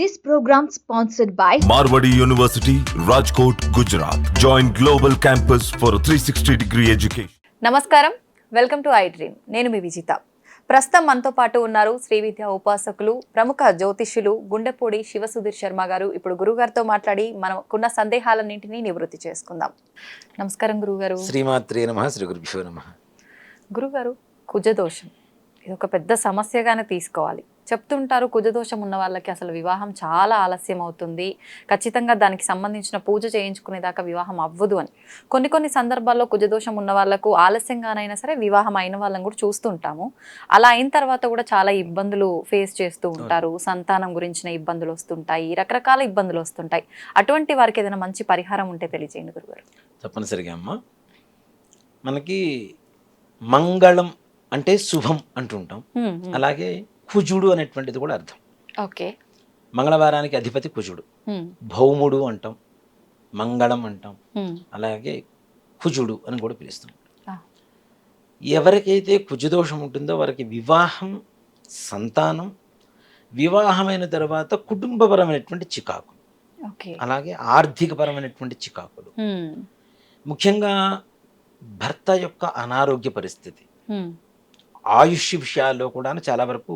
This program sponsored by Marwadi University, Rajkot, Gujarat. Join Global Campus for a 360-degree education. నమస్కారం, welcome to I dream. నేను మీ విజిత. ప్రస్తుతం మనతో పాటు ఉన్నారు శ్రీ విద్యా ఉపాసకులు, ప్రముఖ జ్యోతిష్యులు గుండెపూడి శివసుధీర్ శర్మ గారు. ఇప్పుడు గురుగారితో మాట్లాడి మనకున్న సందేహాలన్నింటినీ నివృత్తి చేసుకుందాం. నమస్కారం గురుగారు. శ్రీమాత్రే నమః. శ్రీ గురుభ్యో నమః. గురుగారు, కుజదోషం ఇది ఒక పెద్ద సమస్యగానే తీసుకోవాలి. చెప్తుంటారు కుజదోషం ఉన్న వాళ్ళకి అసలు వివాహం చాలా ఆలస్యం అవుతుంది, ఖచ్చితంగా దానికి సంబంధించిన పూజ చేయించుకునేదాకా వివాహం అవ్వదు అని. కొన్ని సందర్భాల్లో కుజదోషం ఉన్న వాళ్ళకు ఆలస్యంగానైనా సరే వివాహం అయిన వాళ్ళని కూడా చూస్తుంటాము. అలా అయిన తర్వాత కూడా చాలా ఇబ్బందులు ఫేస్ చేస్తూ ఉంటారు, సంతానం గురించిన ఇబ్బందులు వస్తుంటాయి, రకరకాల ఇబ్బందులు వస్తుంటాయి. అటువంటి వారికి ఏదైనా మంచి పరిహారం ఉంటే తెలియజేయండి గురుగారు. తప్పనిసరిగా అమ్మ, మనకి మంగళం అంటే శుభం అంటుంటాం. అలాగే కుజుడు అనేటువంటిది కూడా అర్థం. ఓకే. మంగళవారానికి అధిపతి కుజుడు, భౌముడు అంటాం, మంగళం అంటాం, అలాగే కుజుడు అని కూడా పిలుస్తాం. ఎవరికైతే కుజదోషం ఉంటుందో వారికి వివాహం, సంతానం, వివాహమైన తర్వాత కుటుంబపరమైనటువంటి చికాకులు, అలాగే ఆర్థికపరమైనటువంటి చికాకులు, ముఖ్యంగా భర్త యొక్క అనారోగ్య పరిస్థితి, ఆయుష్ విషయాల్లో కూడా చాలా వరకు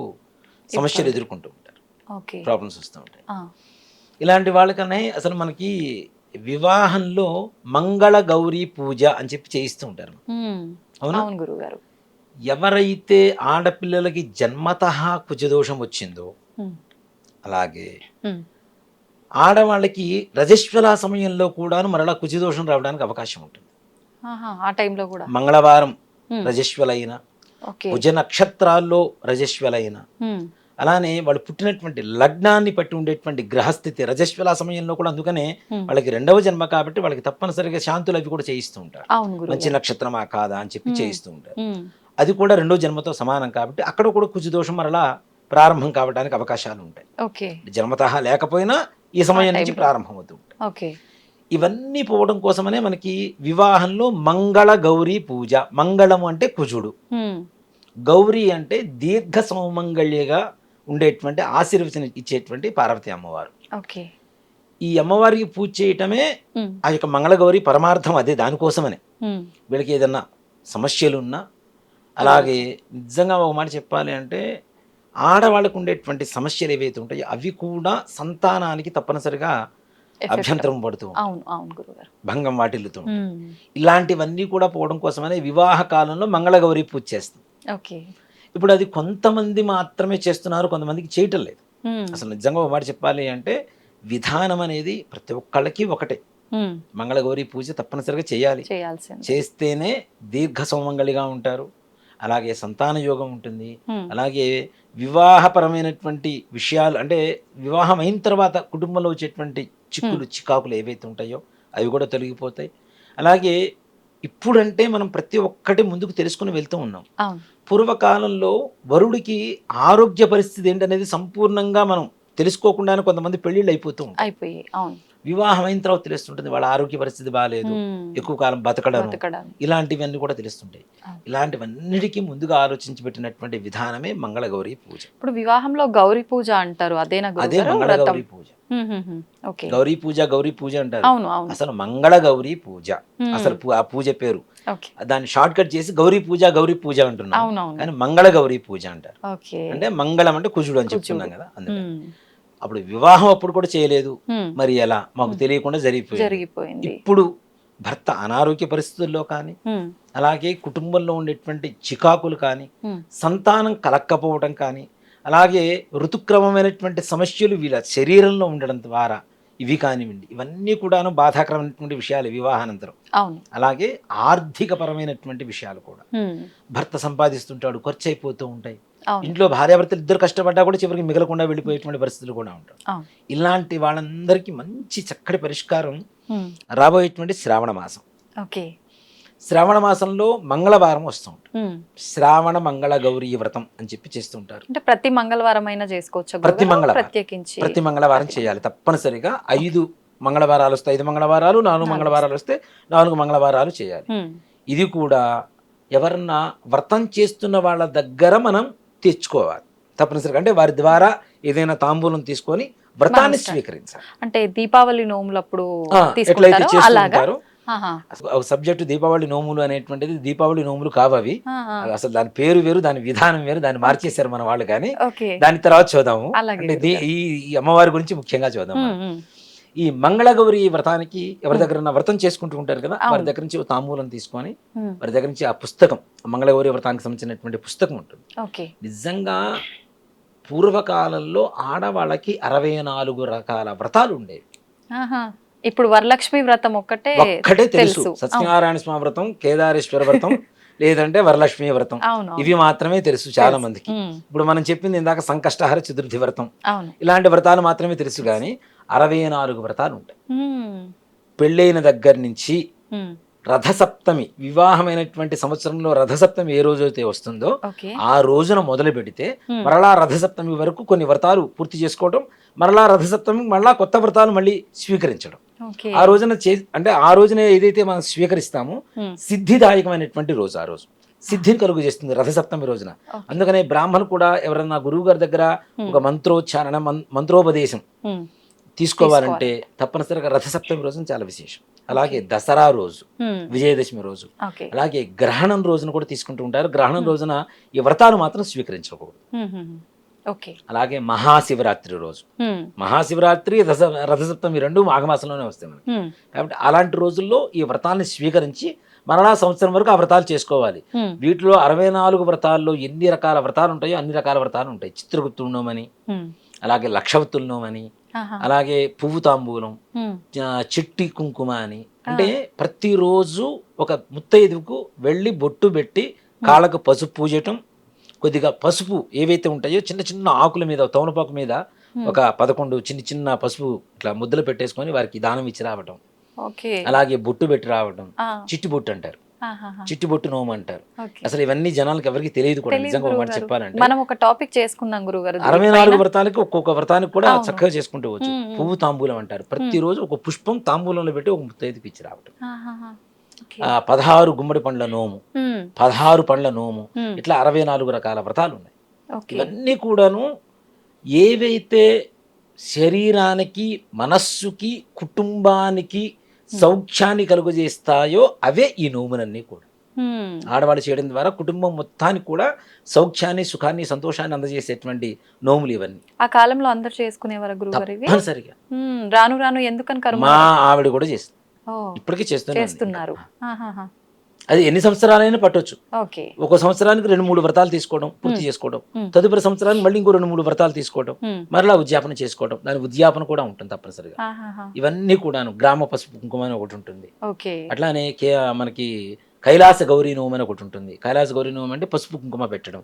సమస్యలు ఎదుర్కొంటూ ఉంటారు, ప్రాబ్లమ్స్ వస్తూ ఉంటాయి. ఇలాంటి వాళ్ళకనే అసలు మనకి వివాహంలో మంగళ గౌరీ పూజ అని చెప్పి చేయిస్తూ ఉంటారు. అవునా గురుగారు? ఎవరైతే ఆడపిల్లలకి జన్మతః కుజదోషం వచ్చిందో, అలాగే ఆడవాళ్ళకి రజస్వల సమయంలో కూడాను మరలా కుజదోషం రావడానికి అవకాశం ఉంటుంది. ఆ టైంలో కూడా మంగళవారం రజస్వలైన, కుజ నక్షత్రాల్లో రజస్వలైన, అలానే వాళ్ళు పుట్టినటువంటి లగ్నాన్ని బట్టి ఉండేటువంటి గ్రహస్థితి రజస్వల సమయంలో కూడా, అందుకనే వాళ్ళకి రెండవ జన్మ కాబట్టి వాళ్ళకి తప్పనిసరిగా శాంతులు అవి కూడా చేయిస్తూ ఉంటారు. మంచి నక్షత్రమా కాదా అని చెప్పి చేయిస్తూ ఉంటారు. అది కూడా రెండో జన్మతో సమానం కాబట్టి అక్కడ కూడా కుజదోషం మరలా ప్రారంభం కావడానికి అవకాశాలు ఉంటాయి. జన్మతః లేకపోయినా ఈ సమయం నుంచి ప్రారంభం అవుతూ ఉంటాయి. ఇవన్నీ పోవడం కోసమనే మనకి వివాహంలో మంగళ గౌరీ పూజ. మంగళము అంటే కుజుడు, గౌరీ అంటే దీర్ఘ సౌమంగళ్యగా ఉండేటువంటి ఆశీర్వచన ఇచ్చేటువంటి పార్వతి అమ్మవారు. ఈ అమ్మవారికి పూజ చేయటమే ఆ యొక్క మంగళగౌరి పరమార్థం అదే. దానికోసమనే వీళ్ళకి ఏదన్నా సమస్యలు ఉన్నా, అలాగే నిజంగా ఒక మాట చెప్పాలి అంటే ఆడవాళ్ళకు ఉండేటువంటి సమస్యలు ఏవైతే ఉంటాయో అవి కూడా సంతానానికి తప్పనిసరిగా అభ్యంతరం పడుతూ భంగం వాటిల్లుతూ. ఇలాంటివన్నీ కూడా పోవడం కోసమనే వివాహ కాలంలో మంగళగౌరి పూజ చేస్తాం. ఇప్పుడు అది కొంతమంది మాత్రమే చేస్తున్నారు, కొంతమందికి చేయటం లేదు. అసలు నిజంగా ఒక మాట చెప్పాలి అంటే విధానం అనేది ప్రతి ఒక్కళ్ళకి ఒకటే. మంగళగౌరి పూజ తప్పనిసరిగా చేయాలి, చేస్తేనే దీర్ఘ సౌమంగళిగా ఉంటారు, అలాగే సంతాన యోగం ఉంటుంది, అలాగే వివాహపరమైనటువంటి విషయాలు అంటే వివాహం అయిన తర్వాత కుటుంబంలో వచ్చేటువంటి చిక్కులు చికాకులు ఏవైతే ఉంటాయో అవి కూడా తొలగిపోతాయి. అలాగే ఇప్పుడంటే మనం ప్రతి ఒక్కటి ముందుకు తెలుసుకుని వెళ్తూ ఉన్నాం. పూర్వకాలంలో వరుడికి ఆరోగ్య పరిస్థితి ఏంటనేది సంపూర్ణంగా మనం తెలుసుకోకుండానే కొంతమంది పెళ్లిళ్ళు అయిపోతూ ఉంటాయి. వివాహం అయిన తర్వాత తెలుస్తుంటుంది వాళ్ళ ఆరోగ్య పరిస్థితి బాగాలేదు, ఎక్కువ కాలం బతకడం, ఇలాంటివన్నీ కూడా తెలుస్తుంటాయి. ఇలాంటివన్నిటికీ ముందుగా ఆలోచించి పెట్టినటువంటి విధానమే మంగళగౌరి పూజ. ఇప్పుడు వివాహంలో గౌరీ పూజ అంటారు, అదే మంగళగౌరి పూజ. గౌరీ పూజ, గౌరీ పూజ అంటారు. అసలు మంగళగౌరి పూజ అసలు ఆ పూజ పేరు. దాన్ని షార్ట్ కట్ చేసి గౌరీ పూజ, గౌరీ పూజ అంటున్నాం, కానీ మంగళగౌరి పూజ అంటారు. అంటే మంగళం అంటే కుజుడు అని చెప్తున్నాం కదా, అందుకని. అప్పుడు వివాహం అప్పుడు కూడా చేయలేదు, మరి ఎలా మాకు తెలియకుండా జరిగిపోయింది. ఇప్పుడు భర్త అనారోగ్య పరిస్థితుల్లో కానీ, అలాగే కుటుంబంలో ఉండేటువంటి చికాకులు కానీ, సంతానం కలక్కపోవడం కానీ, అలాగే ఋతుక్రమమైనటువంటి సమస్యలు వీళ్ళ శరీరంలో ఉండడం ద్వారా ఇవి కానివ్వండి, ఇవన్నీ కూడాను బాధాకరమైనటువంటి విషయాలు వివాహానంతరం. అలాగే ఆర్థిక పరమైనటువంటి విషయాలు కూడా, భర్త సంపాదిస్తుంటాడు, ఖర్చు అయిపోతూ ఉంటాయి, ఇంట్లో భార్యాభర్తలు ఇద్దరు కష్టపడ్డా కూడా చివరికి మిగలకుండా వెళ్ళిపోయేటువంటి పరిస్థితులు కూడా ఉంటాయి. ఇలాంటి వాళ్ళందరికీ మంచి చక్కటి పరిష్కారం రాబోయేటువంటి శ్రావణ మాసం. శ్రావణ మాసంలో మంగళవారం వస్తూ ఉంటుంది. శ్రావణ మంగళ గౌరీ వ్రతం అని చెప్పి చేస్తుంటారు. అంటే ప్రతి మంగళవారం అయినా చేసుకోవచ్చు, ప్రతి మంగళవారం చేయాలి తప్పనిసరిగా. 5 మంగళవారాలు వస్తాయి, 5 మంగళవారాలు, 4 మంగళవారాలు వస్తే 4 మంగళవారాలు చేయాలి. ఇది కూడా ఎవరన్నా వ్రతం చేస్తున్న వాళ్ళ దగ్గర మనం తెచ్చుకోవాలి తప్పనిసరిగా. అంటే వారి ద్వారా ఏదైనా తాంబూలం తీసుకొని వ్రతాన్ని స్వీకరించాలి. అంటే దీపావళి నోములప్పుడు ఎట్లయితే తీసుకుంటారో అలాగా. చేస్తుంటారో ఒక సబ్జెక్టు దీపావళి నోములు అనేటువంటిది దీపావళి నోములు కావవి. అసలు దాని పేరు వేరు, దాని విధానం వేరు, దాన్ని మార్చేశారు మన వాళ్ళు. కానీ దాని తర్వాత చూద్దాము. అంటే ఈ అమ్మవారి గురించి ముఖ్యంగా చూద్దాం. ఈ మంగళగౌరి వ్రతానికి ఎవరి దగ్గర వ్రతం చేసుకుంటూ ఉంటారు కదా, వారి దగ్గర నుంచి తాంబూలం తీసుకొని వారి దగ్గర నుంచి ఆ పుస్తకం, మంగళగౌరి వ్రతానికి సంబంధించినటువంటి పుస్తకం ఉంటుంది. నిజంగా పూర్వకాలంలో ఆడవాళ్ళకి 64 రకాల వ్రతాలు ఉండేవి. ఇప్పుడు వరలక్ష్మి వ్రతం ఒక్కటే తెలుసు. సత్యనారాయణ స్వామి వ్రతం, కేదారేశ్వర వ్రతం, లేదంటే వరలక్ష్మి వ్రతం, ఇవి మాత్రమే తెలుసు చాలా మందికి. ఇప్పుడు మనం చెప్పింది ఇందాక సంకష్టహర చతుర్థి వ్రతం, ఇలాంటి వ్రతాలు మాత్రమే తెలుసు. కానీ 64 వ్రతాలు ఉంటాయి. పెళ్ళైన దగ్గర నుంచి రథసప్తమి, వివాహమైనటువంటి సంవత్సరంలో రథసప్తమి ఏ రోజైతే వస్తుందో ఆ రోజున మొదలు పెడితే మరలా రథసప్తమి వరకు కొన్ని వ్రతాలు పూర్తి చేసుకోవడం, మరలా రథసప్తమి మరలా కొత్త వ్రతాలు మళ్ళీ స్వీకరించడం. ఆ రోజున అంటే ఆ రోజున ఏదైతే మనం స్వీకరిస్తామో సిద్ధిదాయకమైనటువంటి రోజు, ఆ రోజు సిద్ధిని కలుగు చేస్తుంది రథసప్తమి రోజున. అందుకనే బ్రాహ్మణులు కూడా ఎవరన్నా గురువు గారి దగ్గర ఒక మంత్రోచ్చారణ, మంత్రోపదేశం తీసుకోవాలంటే తప్పనిసరిగా రథసప్తమి రోజున చాలా విశేషం. అలాగే దసరా రోజు, విజయదశమి రోజు, అలాగే గ్రహణం రోజున కూడా తీసుకుంటూ ఉంటారు. గ్రహణం రోజున ఈ వ్రతాలు మాత్రం స్వీకరించకూడదు. అలాగే మహాశివరాత్రి రోజు, మహాశివరాత్రి రథసప్తమి రెండు మాఘమాసంలోనే వస్తాయి మనకి. కాబట్టి అలాంటి రోజుల్లో ఈ వ్రతాన్ని స్వీకరించి మరలా సంవత్సరం వరకు ఆ వ్రతాలు చేసుకోవాలి. వీటిలో 64 వ్రతాల్లో ఎన్ని రకాల వ్రతాలు ఉంటాయో అన్ని రకాల వ్రతాలు ఉంటాయి. చిత్రగుప్తుల నోమని, అలాగే లక్షవత్తుల నోమని, అలాగే పువ్వు తాంబూలం, చిట్టి కుంకుమ అని. అంటే ప్రతిరోజు ఒక ముత్తైదుకు వెళ్ళి బొట్టు పెట్టి కాళ్ళకు పసుపు పూజటం, కొద్దిగా పసుపు ఏవైతే ఉంటాయో చిన్న చిన్న ఆకుల మీద, తమలపాకు మీద ఒక 11 చిన్న చిన్న పసుపు ఇట్లా ముద్దలు పెట్టేసుకొని వారికి దానం ఇచ్చి రావటం. అలాగే బొట్టు పెట్టి రావటం, చిట్టి బొట్టు అంటారు, చిట్టి బొట్టు నోము అంటారు. అసలు ఇవన్నీ జనాలకు ఎవరికి తెలియదు కూడా. నిజంగా మాట చెప్పాలంటే మనం ఒక టాపిక్ చేసుకుందాం గురుగారు. 64 వ్రతాలకి ఒక్కొక్క వ్రతానికి కూడా చక్కగా చేసుకుంటూ వచ్చు. పువ్వు తాంబూలం అంటారు. ప్రతిరోజు ఒక పుష్పం తాంబూలంలో పెట్టి ఒక ముత్తైదుకి ఇచ్చి రావటం. 16 గుమ్మడి పండ్ల నోము, 16 పండ్ల నోము, ఇట్లా 64 రకాల వ్రతాలు ఉన్నాయి. ఇవన్నీ కూడాను ఏవైతే శరీరానికి, మనస్సుకి, కుటుంబానికి సౌఖ్యాన్ని కలుగజేస్తాయో అవే ఈ నోములన్నీ కూడా. ఆడవాళ్ళు చేయడం ద్వారా కుటుంబం మొత్తానికి కూడా సౌఖ్యాన్ని, సుఖాన్ని, సంతోషాన్ని అందజేసేటువంటి నోములు ఇవన్నీ. ఆ కాలంలో అందరు చేసుకునేవారు గురుగారు ఇవి? తప్పనిసరిగా. రాను రాను ఎందుకని మా ఆవిడ కూడా చేస్తుంది, ఇప్పటికీ చేస్తున్నారు. అది ఎన్ని సంవత్సరాలైనా పట్టొచ్చు. ఒక సంవత్సరానికి 2-3 వ్రతాలు తీసుకోవడం, పూర్తి చేసుకోవడం, తదుపరి సంవత్సరానికి మళ్ళీ ఇంకో 2-3 వ్రతాలు తీసుకోవడం, మరలా ఉద్యాపన చేసుకోవడం. దాని ఉద్యాపన కూడా ఉంటుంది తప్పనిసరిగా. ఇవన్నీ కూడాను గ్రామ పసుపు కుంకుమ అని ఒకటి ఉంటుంది. అట్లానే మనకి కైలాస గౌరీ నోము అని ఒకటి ఉంటుంది. కైలాస గౌరీ నోము అంటే పసుపు కుంకుమ పెట్టడం.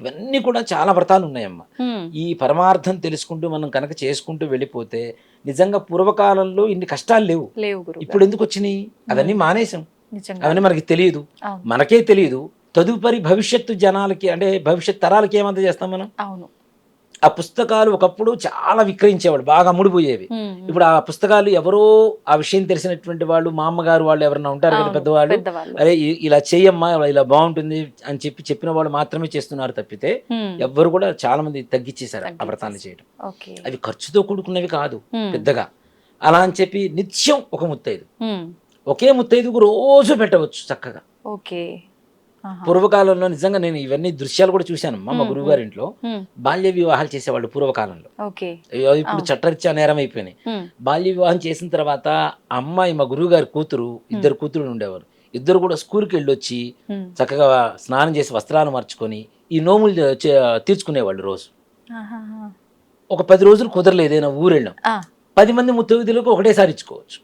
ఇవన్నీ కూడా చాలా వ్రతాలు ఉన్నాయమ్మ. ఈ పరమార్థం తెలుసుకుంటూ మనం కనుక చేసుకుంటూ వెళ్ళిపోతే నిజంగా పూర్వకాలంలో ఇన్ని కష్టాలు లేవు. ఇప్పుడు ఎందుకు వచ్చినాయి? అవన్నీ మానేసాం. అవన్నీ మనకి తెలియదు, మనకే తెలియదు. తదుపరి భవిష్యత్తు జనాలకి, అంటే భవిష్యత్ తరాలకి ఏమంత చేస్తాం మనం? ఆ పుస్తకాలు ఒకప్పుడు చాలా విక్రయించేవాళ్ళు, బాగా అమ్ముడుపోయేవి. ఇప్పుడు ఆ పుస్తకాలు ఎవరో ఆ విషయం తెలిసినటువంటి వాళ్ళు, మా అమ్మగారు వాళ్ళు ఎవరన్నా ఉంటారు కదా పెద్దవాళ్ళు, అరే ఇలా చెయ్యమ్మా, ఇలా బాగుంటుంది అని చెప్పిన వాళ్ళు మాత్రమే చేస్తున్నారు తప్పితే ఎవ్వరు కూడా చాలా మంది తగ్గించేశారు ఆ వ్రతాన్ని చేయడం. అవి ఖర్చుతో కూడుకున్నవి కాదు పెద్దగా. అలా అని చెప్పి నిత్యం ఒక ముత్తైదు, ఒకే ముత్తైదుకు రోజు పెట్టవచ్చు చక్కగా. పూర్వకాలంలో నిజంగా నేను ఇవన్నీ దృశ్యాలు కూడా చూశాను. మా గురువు గారి ఇంట్లో బాల్య వివాహాలు చేసేవాళ్ళు పూర్వకాలంలో. ఇప్పుడు చట్టరీత్యా నేరం అయిపోయినాయి. బాల్య వివాహం చేసిన తర్వాత అమ్మాయి, మా గురువు గారి కూతురు, 2 కూతురు ఉండేవారు. 2 కూడా స్కూల్కి వెళ్ళొచ్చి చక్కగా స్నానం చేసి వస్త్రాలు మార్చుకొని ఈ నోములు తీర్చుకునేవాళ్ళు రోజు. ఒక 10 రోజులు కుదరలేదు, ఏదైనా ఊరు వెళ్ళాం, 10 మంది ముత్తైదులకు ఒకటేసారి ఇచ్చుకోవచ్చు.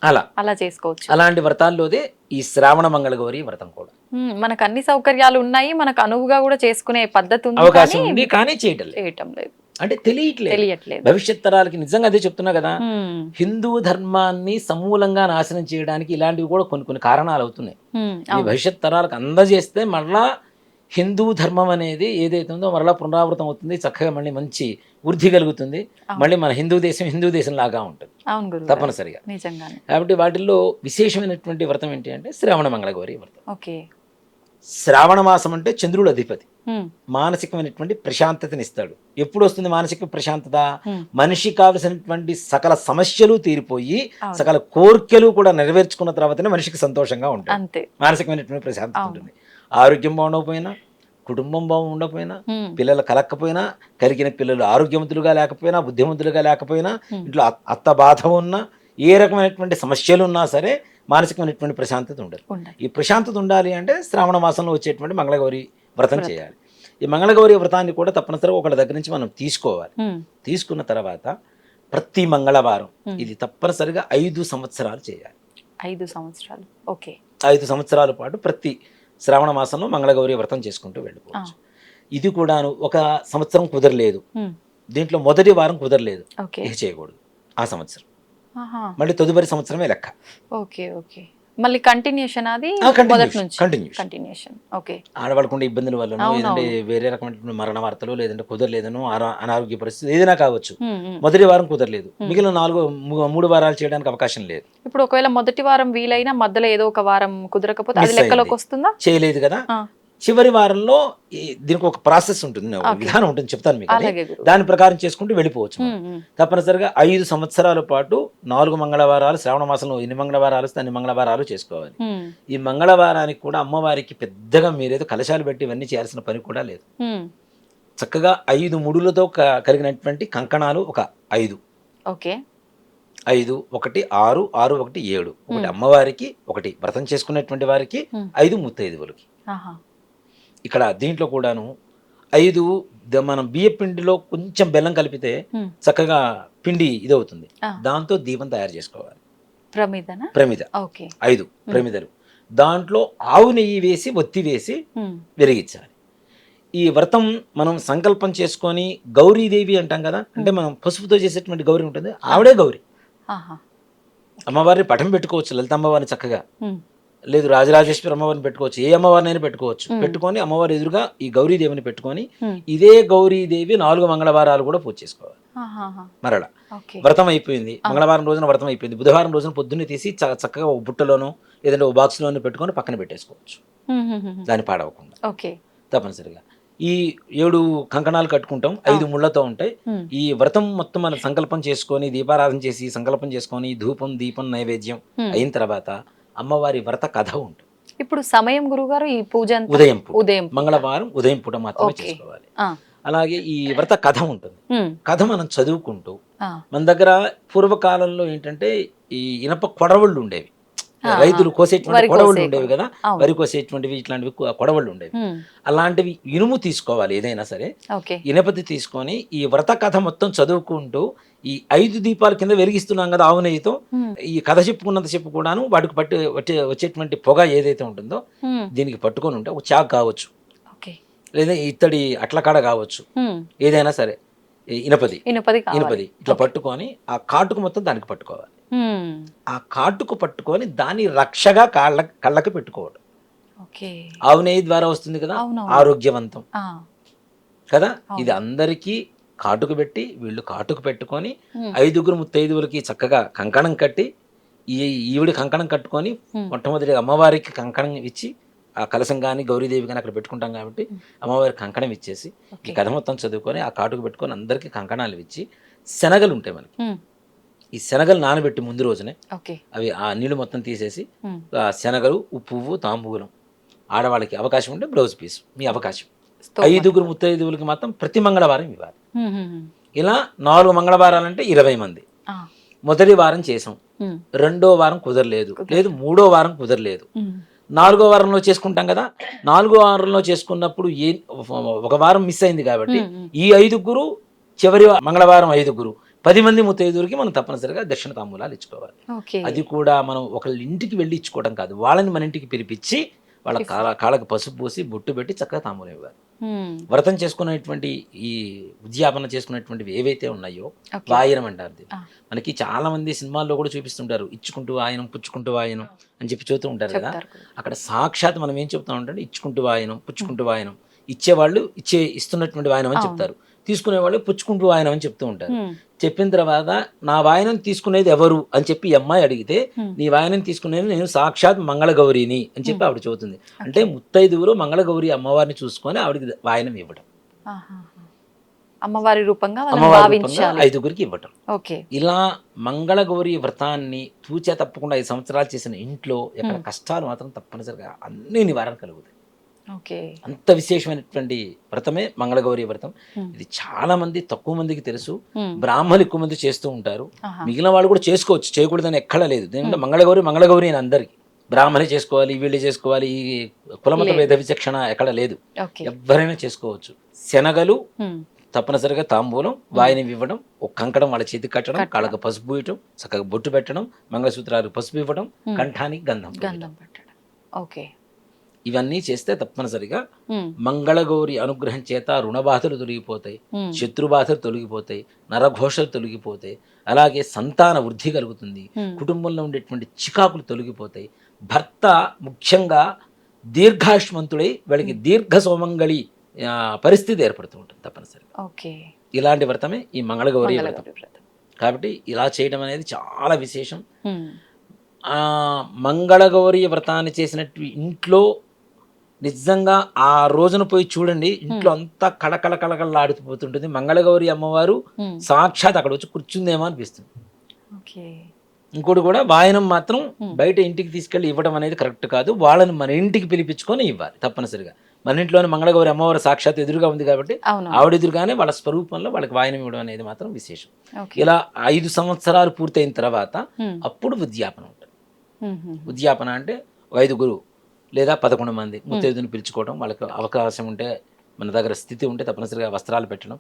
అలా చేసుకోవచ్చు. అలాంటి వ్రతాల్లోదే ఈ శ్రావణ మంగళగౌరి వ్రతం కూడా. మనకు అన్ని సౌకర్యాలు ఉన్నాయి, మనకు అనువుగా కూడా చేసుకునే పద్ధతి ఉంది, అవకాశం ఉంది. కానీ చేయటం లేదు, అంటే తెలియట్లేదు. భవిష్యత్ తరాలకి నిజంగా అదే చెప్తున్నా కదా, హిందూ ధర్మాన్ని సమూలంగా నాశనం చేయడానికి ఇలాంటివి కూడా కొన్ని కారణాలు అవుతున్నాయి. ఈ భవిష్యత్ తరాలకు అందజేస్తే మళ్ళా హిందూ ధర్మం అనేది ఏదైతే ఉందో మరలా పునరావృతం అవుతుంది, చక్కగా మళ్ళీ మంచి వృద్ధి కలుగుతుంది, మళ్ళీ మన హిందూ దేశం లాగా ఉంటుంది తప్పనిసరిగా. కాబట్టి వాటిల్లో విశేషమైనటువంటి వ్రతం ఏంటి అంటే శ్రావణ మంగళగౌరి వ్రతం. శ్రావణ మాసం అంటే చంద్రుడు అధిపతి. మానసికమైనటువంటి ప్రశాంతతని ఇస్తాడు. ఎప్పుడు వస్తుంది మానసిక ప్రశాంతత? మనిషి కావలసినటువంటి సకల సమస్యలు తీరిపోయి సకల కోరికలు కూడా నెరవేర్చుకున్న తర్వాతనే మనిషికి సంతోషంగా ఉంటుంది, మానసికమైనటువంటి ప్రశాంతత ఉంటుంది. ఆరోగ్యం బాగుండకపోయినా, కుటుంబం బాగుండకపోయినా, పిల్లలు కలక్కపోయినా, కలిగిన పిల్లలు ఆరోగ్యవంతులుగా లేకపోయినా, బుద్ధిమంతులుగా లేకపోయినా, ఇంట్లో అత్త బాధ ఉన్నా, ఏ రకమైనటువంటి సమస్యలు ఉన్నా సరే మానసికమైనటువంటి ప్రశాంతత ఉండదు. ఈ ప్రశాంతత ఉండాలి అంటే శ్రావణ మాసంలో వచ్చేటువంటి మంగళగౌరి వ్రతం చేయాలి. ఈ మంగళగౌరి వ్రతాన్ని కూడా తప్పనిసరిగా ఒకళ్ళ దగ్గర నుంచి మనం తీసుకోవాలి. తీసుకున్న తర్వాత ప్రతి మంగళవారం ఇది తప్పనిసరిగా 5 సంవత్సరాలు చేయాలి. 5 సంవత్సరాలు. ఓకే. 5 సంవత్సరాల పాటు ప్రతి శ్రావణ మాసంలో మంగళగౌరి వ్రతం చేసుకుంటూ వెళ్ళిపోవచ్చు. ఇది కూడాను ఒక సంవత్సరం కుదరలేదు, దీంట్లో మొదటి వారం కుదరలేదు, ఇక చేయకూడదు ఆ సంవత్సరం. మళ్ళీ తదుపరి సంవత్సరమే లెక్క. Okay okay. మళ్ళీ కంటిన్యూషన్, అది మొదటి నుంచి కంటిన్యూషన్. ఓకే. ఆడవాళ్ళకు ఉండే ఇబ్బందుల వల్ల, లేదంటే వేరే రకమైన మరణ వార్తలు, లేదంటే కుదరలేదనో, అనారోగ్య పరిస్థితి ఏదైనా కావచ్చు, మొదటి వారం కుదరలేదు, మిగిలిన 3 వారాలు చేయడానికి అవకాశం లేదు. ఇప్పుడు ఒకవేళ మొదటి వారం వీలైనా మధ్యలో ఏదో ఒక వారం కుదరకపోతే అది లెక్కలోకి వస్తుందా? చేయలేదు కదా, చివరి వారంలో దీనికి ఒక ప్రాసెస్ ఉంటుంది, విధానం ఉంటుంది, చెప్తాను మీకు. దాని ప్రకారం చేసుకుంటూ వెళ్ళిపోవచ్చు. తప్పనిసరిగా 5 సంవత్సరాల పాటు 4 మంగళవారాలు, శ్రావణ మాసంలో ఎన్ని మంగళవారాలు వస్తే అన్ని మంగళవారాలు చేసుకోవాలి. ఈ మంగళవారానికి కూడా అమ్మవారికి పెద్దగా మీరేదో కలశాలు పెట్టి ఇవన్నీ చేయాల్సిన పని కూడా లేదు. చక్కగా 5 ముడులతో కలిగినటువంటి కంకణాలు ఒక 5. ఓకే. 5, 1, 6, 6, 1, 7. ఒకటి అమ్మవారికి, ఒకటి వ్రతం చేసుకునేటువంటి వారికి, 5 ముత్తైదువులకి. ఇక్కడ దీంట్లో కూడాను 5 మనం బియ్య పిండిలో కొంచెం బెల్లం కలిపితే చక్కగా పిండి ఇదవుతుంది, దాంతో దీపం తయారు చేసుకోవాలి. ప్రమిద 5 ప్రమిదలు, దాంట్లో ఆవు నెయ్యి వేసి ఒత్తి వేసి వెలిగించాలి. ఈ వ్రతం మనం సంకల్పం చేసుకొని గౌరీదేవి అంటాం కదా, అంటే మనం పసుపుతో చేసేటువంటి గౌరీ ఉంటుంది, ఆవిడే గౌరీ. అమ్మవారిని పటం పెట్టుకోవచ్చు, లలిత అమ్మవారిని చక్కగా, లేదు రాజరాజేశ్వరి అమ్మవారిని పెట్టుకోవచ్చు, ఏ అమ్మవారినైనా పెట్టుకోవచ్చు. పెట్టుకొని అమ్మవారి ఎదురుగా ఈ గౌరీదేవిని పెట్టుకొని ఇదే గౌరీదేవి 4 మంగళవారాలు కూడా పూజ చేసుకోవాలి. మరలా వ్రతం అయిపోయింది, మంగళవారం రోజున వ్రతం అయిపోయింది, బుధవారం రోజున పొద్దున్నే తీసి చక్కగా ఒక బుట్టలోనో లేదంటే ఒక బాక్స్లోనో పెట్టుకొని పక్కన పెట్టేసుకోవచ్చు, దాన్ని పాడవకుండా. తప్పనిసరిగా ఈ 7 కంకణాలు కట్టుకుంటాం, 5 ముళ్ళతో ఉంటాయి. ఈ వ్రతం మొత్తం మనం సంకల్పం చేసుకొని దీపారాధన చేసి సంకల్పం చేసుకొని ధూపం దీపం నైవేద్యం అయిన తర్వాత అమ్మవారి వ్రత కథ ఉంటుంది. ఇప్పుడు సమయం గురుగారు ఈ పూజ ఉదయం మంగళవారం ఉదయం పూట మాత్రమే చేసుకోవాలి. అలాగే ఈ వ్రత కథ ఉంటుంది, కథ మనం చదువుకుంటూ, మన దగ్గర పూర్వకాలంలో ఏంటంటే ఈ ఇనప కొడవళ్ళు ఉండేవి, రైతులు కోసేటువంటి కొడవళ్ళు ఉండేవి కదా, వరి కోసేటువంటివి ఇట్లాంటివి కొడవళ్ళు ఉండేవి. అలాంటివి ఇనుము తీసుకోవాలి, ఏదైనా సరే ఇనపతి తీసుకొని ఈ వ్రత కథ మొత్తం చదువుకుంటూ ఈ 5 దీపాల కింద వెలిగిస్తున్నాం కదా ఆవు నెయ్యితో, ఈ కథ చెప్పుకున్నంత చెప్పు కూడాను వాటికి వచ్చేటువంటి పొగ ఏదైతే ఉంటుందో దీనికి పట్టుకొని ఉంటే ఒక చాక్ కావచ్చు, లేదా ఇత్తడి అట్లకాడ కావచ్చు, ఏదైనా సరే ఇనపది ఇట్లా పట్టుకొని ఆ కాటుకు మొత్తం దానికి పట్టుకోవాలి. ఆ కాటుకు పట్టుకొని దాని రక్షగా కళ్ళకి పెట్టుకోవడం. ఆవు నెయ్యి ద్వారా వస్తుంది కదా, ఆరోగ్యవంతం కదా. ఇది అందరికీ కాటుకు పెట్టి వీళ్ళు కాటుకు పెట్టుకొని 5 ముత్తైదువులకి చక్కగా కంకణం కట్టి, ఈవిడి కంకణం కట్టుకొని మొట్టమొదటి అమ్మవారికి కంకణం ఇచ్చి, ఆ కలశం కానీ గౌరీదేవి కానీ అక్కడ పెట్టుకుంటాం కాబట్టి అమ్మవారికి కంకణం ఇచ్చేసి ఈ కథ మొత్తం చదువుకొని ఆ కాటుకు పెట్టుకొని అందరికీ కంకణాలు ఇచ్చి, శనగలు ఉంటాయి మనకి, ఈ శనగలు నానబెట్టి ముందు రోజునే అవి ఆ నీళ్లు మొత్తం తీసేసి ఆ శనగలు, పువ్వు, తాంబూలం, ఆడవాళ్ళకి అవకాశం ఉంటే బ్లౌజ్ పీస్ మీ అవకాశం. 5 ముత్తైదువులకి మాత్రం ప్రతి మంగళవారం ఇవ్వాలి. ఇలా 4 మంగళవారాలంటే 20 మంది. మొదటి వారం చేసాం, 2వ వారం కుదరలేదు, లేదు 3వ వారం కుదరలేదు, 4వ వారంలో చేసుకుంటాం కదా. 4వ వారంలో చేసుకున్నప్పుడు ఒక వారం మిస్ అయింది కాబట్టి ఈ 5 చివరి మంగళవారం 5 10 మంది ముత్తైదువులకి మనం తప్పనిసరిగా దక్షిణ తాంబూలాలు ఇచ్చుకోవాలి. అది కూడా మనం ఒకళ్ళ ఇంటికి వెళ్ళి ఇచ్చుకోవడం కాదు, వాళ్ళని మన ఇంటికి పిలిపించి వాళ్ళ కాళ్ళకి పసుపు పూసి బొట్టు పెట్టి చక్కగా తాంబూలం ఇవ్వాలి. వ్రతం చేసుకునేటువంటి ఈ ఉద్యాపన చేసుకునేటువంటివి ఏవైతే ఉన్నాయో వాయనం అంటారు. మనకి చాలా మంది సినిమాల్లో కూడా చూపిస్తుంటారు, ఇచ్చుకుంటూ వాయనం పుచ్చుకుంటూ వాయనం అని చెప్పి చూస్తూ ఉంటారు కదా. అక్కడ సాక్షాత్ మనం ఏం చెప్తాం అంటే ఇచ్చుకుంటూ వాయనం పుచ్చుకుంటూ వాయనం, ఇచ్చేవాళ్ళు ఇస్తున్నటువంటి వాయనం అని చెప్తారు, తీసుకునేవాళ్ళు పుచ్చుకుంటూ వాయనం అని చెప్తూ ఉంటారు. చెప్పిన తర్వాత నా వాయనం తీసుకునేది ఎవరు అని చెప్పి ఈ అమ్మాయి అడిగితే నీ వాయనం తీసుకునేది నేను సాక్షాత్ మంగళగౌరిని అని చెప్పి ఆవిడ చెబుతుంది. అంటే ముత్తైదువులు మంగళగౌరి అమ్మవారిని చూసుకొని ఆవిడకి వాయనం ఇవ్వడం, అమ్మవారి రూపంగా అమ్మవారి రూపంగా 5గురికి ఇవ్వటం. ఓకే. ఇలా మంగళగౌరి వ్రతాన్ని తూచా తప్పకుండా 5 సంవత్సరాలు చేసిన ఇంట్లో ఎక్కడ కష్టాలు మాత్రం తప్పనిసరిగా అన్ని నివారణ కలుగుతాయి. ఓకే. అంత విశేషమైనటువంటి వ్రతమే మంగళగౌరి వ్రతం. ఇది చాలా మంది తక్కువ మందికి తెలుసు, బ్రాహ్మణులు ఎక్కువ మంది చేస్తూ ఉంటారు. మిగిలిన వాళ్ళు కూడా చేసుకోవచ్చు, చేయకూడదని ఎక్కడ లేదు. దీంట్లో మంగళగౌరి అని అందరికి బ్రాహ్మణే చేసుకోవాలి, వీళ్ళే చేసుకోవాలి, ఈ కులమత భేద విచక్షణ ఎక్కడ లేదు, ఎవరైనా చేసుకోవచ్చు. శనగలు తప్పనిసరిగా తాంబూలం, వాయినం ఇవ్వడం, ఒక కంకణం వాళ్ళ చేతికి కట్టడం, కాళ్ళకు పసుపు ఇవ్వడం, చక్కగా బొట్టు పెట్టడం, మంగళసూత్రాలు పసుపు ఇవ్వడం, కంఠానికి గంధం పెట్టడం. ఓకే. ఇవన్నీ చేస్తే తప్పనిసరిగా మంగళగౌరి అనుగ్రహం చేత రుణబాధలు తొలగిపోతాయి, శత్రుబాధలు తొలగిపోతాయి, నరఘోషలు తొలగిపోతాయి, అలాగే సంతాన వృద్ధి కలుగుతుంది, కుటుంబంలో ఉండేటువంటి చికాకులు తొలగిపోతాయి, భర్త ముఖ్యంగా దీర్ఘాయుష్మంతుడై వాళ్ళకి దీర్ఘ సోమంగళి పరిస్థితి ఏర్పడుతూ ఉంటుంది తప్పనిసరిగా. ఓకే. ఇలాంటి వ్రతమే ఈ మంగళగౌరి వ్రతం. కాబట్టి ఇలా చేయడం అనేది చాలా విశేషం. మంగళగౌరి వ్రతాన్ని చేసినట్టు ఇంట్లో నిజంగా ఆ రోజున పోయి చూడండి, ఇంట్లో అంతా కళకళలాడిపోతుంటుంది. మంగళగౌరి అమ్మవారు సాక్షాత్ అక్కడ వచ్చి కూర్చుందేమో అనిపిస్తుంది. ఇంకోటి కూడా వాయనం మాత్రం బయట ఇంటికి తీసుకెళ్లి ఇవ్వడం అనేది కరెక్ట్ కాదు, వాళ్ళని మన ఇంటికి పిలిపించుకొని ఇవ్వాలి తప్పనిసరిగా. మన ఇంట్లోనే మంగళగౌరి అమ్మవారు సాక్షాత్ ఎదురుగా ఉంది కాబట్టి ఆవిడ ఎదురుగానే వాళ్ళ స్వరూపంలో వాళ్ళకి వాయనం ఇవ్వడం అనేది మాత్రం విశేషం. ఇలా 5 సంవత్సరాలు పూర్తయిన తర్వాత అప్పుడు ఉద్యాపన ఉంటుంది. ఉద్యాపన అంటే 5గురు లేదా 11 మంది ముత్తైదుని పిలుచుకోవడం, వాళ్ళకి అవకాశం ఉంటే మన దగ్గర స్థితి ఉంటే తప్పనిసరిగా వస్త్రాలు పెట్టడం.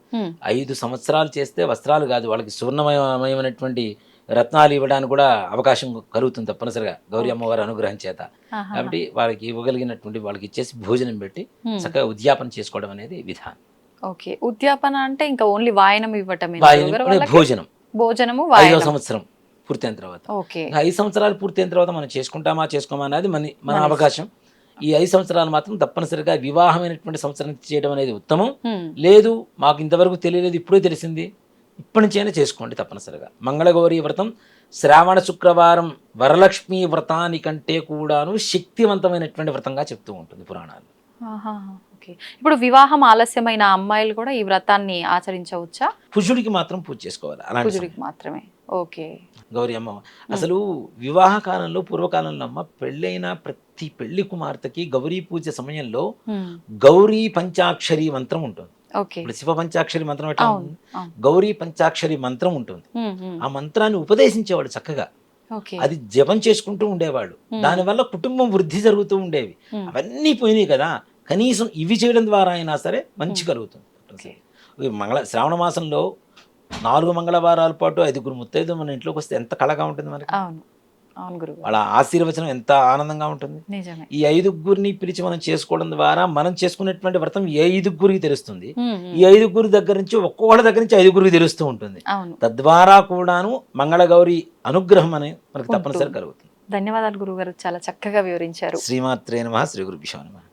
5 సంవత్సరాలు చేస్తే వస్త్రాలు కాదు, వాళ్ళకి సువర్ణమయమైనటువంటి రత్నాలు ఇవ్వడానికి కూడా అవకాశం కలుగుతుంది తప్పనిసరిగా గౌరీ అమ్మవారి అనుగ్రహం చేత. కాబట్టి వాళ్ళకి ఇవ్వగలిగినటువంటి వాళ్ళకి ఇచ్చేసి భోజనం పెట్టి చక్కగా ఉద్యాపన చేసుకోవడం అనేది విధానం. ఓకే. ఉద్యాపన అంటే ఇంకా ఓన్లీ వాయనం ఇవ్వటమే, భోజనం, భోజనము 5వ సంవత్సరం పూర్తయిన తర్వాత. 5 సంవత్సరాలు పూర్తయిన తర్వాత మనం చేసుకోమా అనేది మన అవకాశం. ఈ 5 సంవత్సరాలు మాత్రం తప్పనిసరిగా వివాహమైనటువంటి సంవత్సరం చేయడం అనేది ఉత్తమం. లేదు మాకు ఇంతవరకు తెలియలేదు, ఇప్పుడే తెలిసింది, ఇప్పటి నుంచైనా చేసుకోండి తప్పనిసరిగా. మంగళగౌరి వ్రతం శ్రావణ శుక్రవారం వరలక్ష్మి వ్రతానికంటే కూడాను శక్తివంతమైనటువంటి వ్రతంగా చెప్తూ ఉంటుంది పురాణాలు. ఇప్పుడు వివాహం ఆలస్యమైన అమ్మాయిలు కూడా ఈ వ్రతాన్ని ఆచరించవచ్చా? పురుషుడికి మాత్రం పూజ చేసుకోవాలి, అలాంటి మాత్రమే. ఓకే. గౌరీ అమ్మ అసలు వివాహ కాలంలో పూర్వకాలంలో అమ్మ పెళ్ళైన ప్రతి పెళ్లి కుమార్తెకి గౌరీ పూజ సమయంలో గౌరీ పంచాక్షరి మంత్రం ఉంటుంది. ఇప్పుడు శివ పంచాక్షరి మంత్రం ఎట్లా ఉంటుంది, గౌరీ పంచాక్షరి మంత్రం ఉంటుంది. ఆ మంత్రాన్ని ఉపదేశించేవాడు చక్కగా, అది జపం చేసుకుంటూ ఉండేవాడు. దానివల్ల కుటుంబం వృద్ధి జరుగుతూ ఉండేవి. అవన్నీ పోయినాయి కదా, కనీసం ఇవి చేయడం ద్వారా అయినా సరే మంచి కలుగుతుంది. శ్రావణ మాసంలో 4 మంగళవారాల పాటు 5గురు ముత్తైదు మన ఇంట్లోకి వస్తే ఎంత కళగా ఉంటుంది మనకి. వాళ్ళ ఆశీర్వచనం ఎంత ఆనందంగా ఉంటుంది. ఈ 5గురిని పిలిచి మనం చేసుకోవడం ద్వారా మనం చేసుకునేటువంటి వ్రతం ఈ 5గురికి తెలుస్తుంది. ఈ 5గురి దగ్గర నుంచి ఒక్కొక్కళ్ళ దగ్గర నుంచి 5గురికి తెలుస్తూ ఉంటుంది. తద్వారా కూడాను మంగళగౌరి అనుగ్రహం అని మనకి తప్పనిసరి కలుగుతుంది. ధన్యవాదాలు గురుగారు, చాలా చక్కగా వివరించారు. శ్రీమాత్రే నమః. శ్రీ గురుభ్యో నమః.